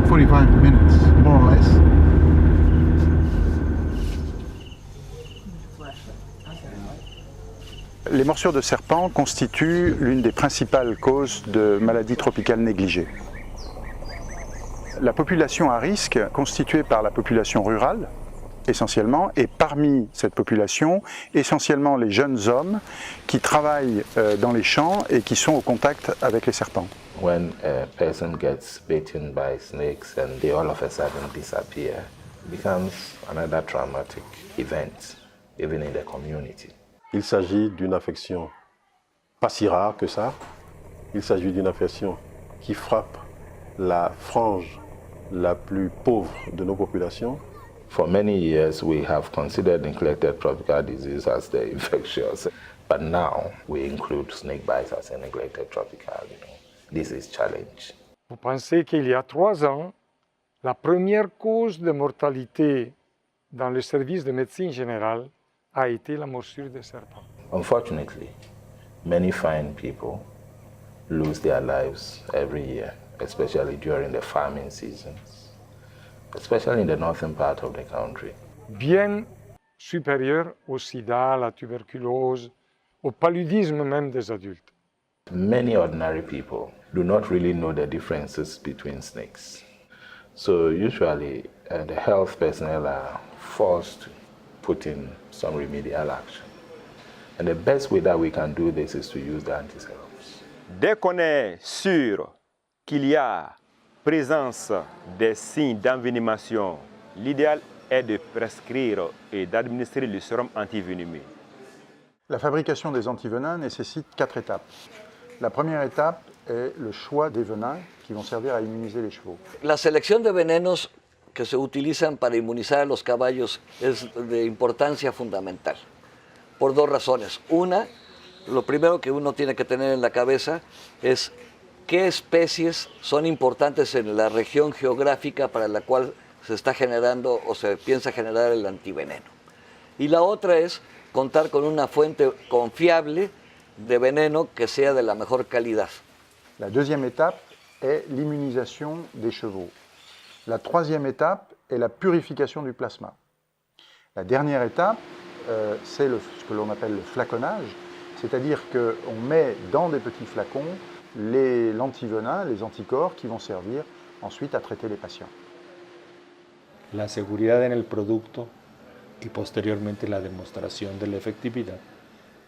45 minutes, more or less. Les morsures de serpent constituent l'une des principales causes de maladies tropicales négligées. La population à risque, constituée par la population rurale, essentiellement, et parmi cette population, essentiellement les jeunes hommes qui travaillent dans les champs et qui sont au contact avec les serpents. When a person gets bitten by snakes and they all of a sudden disappear, it becomes another traumatic event, even in the community. Il s'agit d'une affection pas si rare que ça. Il s'agit d'une affection qui frappe la frange la plus pauvre de nos populations. For many years, we have considered neglected tropical disease as the infectious, but now we include snake bites as a neglected tropical disease challenge. Vous pensez qu'il y a 3 ans, la première cause de mortalité dans le service de médecine générale a été la morsure de serpent. Unfortunately, many fine people lose their lives every year, especially during the farming seasons, especially in the northern part of the country. Bien supérieur au sida, à la tuberculose, au paludisme même des adultes. Many ordinary people do not really know the differences between snakes. So usually the health personnel are forced to put in some remedial action. And the best way that we can do this is to use the antiserums. Dès qu'on est sûr qu'il y a présence des signes d'envenimation, l'idéal est de prescrire et d'administrer le sérum antivenimeux. La fabrication des antivenins nécessite 4 étapes. La première étape est le choix des venins qui vont servir à immuniser les chevaux. La selección de venenos que se utilizan para inmunizar a los caballos es de importancia fundamental, por 2 razones. Una, lo primero que uno tiene que tener en la cabeza es qué especies son importantes en la región geográfica para la cual se está generando o se piensa generar el antiveneno. Y la otra es contar con una fuente confiable de veneno que sea de la mejor calidad. La deuxième étape est l'immunisation des chevaux. La troisième étape est la purification du plasma. La dernière étape, c'est ce que l'on appelle le flaconnage, c'est-à-dire qu'on met dans des petits flacons l'antivenin, les anticorps qui vont servir ensuite à traiter les patients. La seguridad en el producto y posteriormente la demostración de la efectividad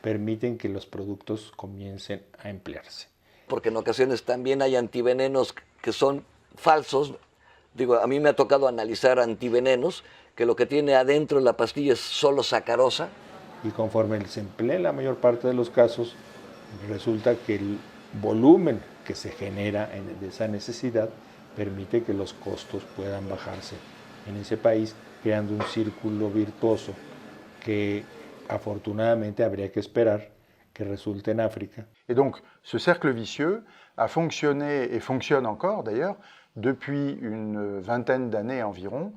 permiten que los productos comiencen a emplearse. Porque en ocasiones también hay antivenenos que son falsos. Digo, a mí me ha tocado analizar antivenenos que lo que tiene adentro la pastilla es solo sacarosa. Y conforme se emplea en la mayor parte de los casos, resulta que el volumen que se genera de esa necesidad permite que los costos puedan bajarse en ese país, creando un círculo virtuoso que afortunadamente habría que esperar que résulte en Afrique. Et donc, ce cercle vicieux a fonctionné et fonctionne encore d'ailleurs depuis une vingtaine d'années environ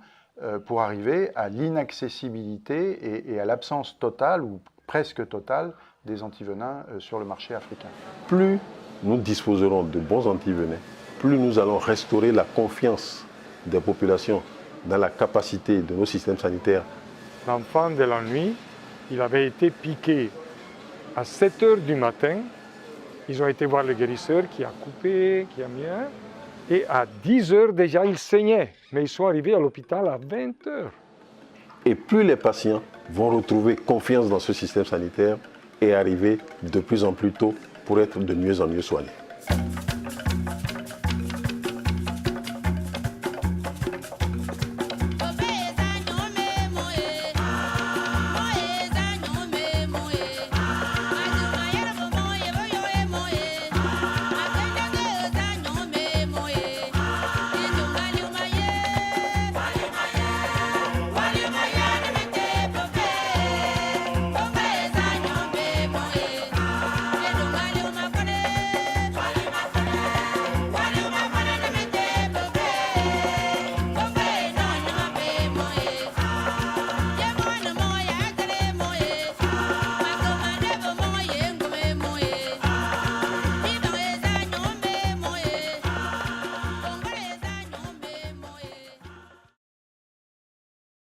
pour arriver à l'inaccessibilité et à l'absence totale ou presque totale des antivenins sur le marché africain. Plus nous disposerons de bons antivenins, plus nous allons restaurer la confiance des populations dans la capacité de nos systèmes sanitaires. L'enfant de la nuit, il avait été piqué à 7 h du matin. Ils ont été voir le guérisseur qui a coupé, qui a mis un. Et à 10 h déjà, il saignait. Mais ils sont arrivés à l'hôpital à 20 h. Et plus les patients vont retrouver confiance dans ce système sanitaire et arriver de plus en plus tôt pour être de mieux en mieux soignés.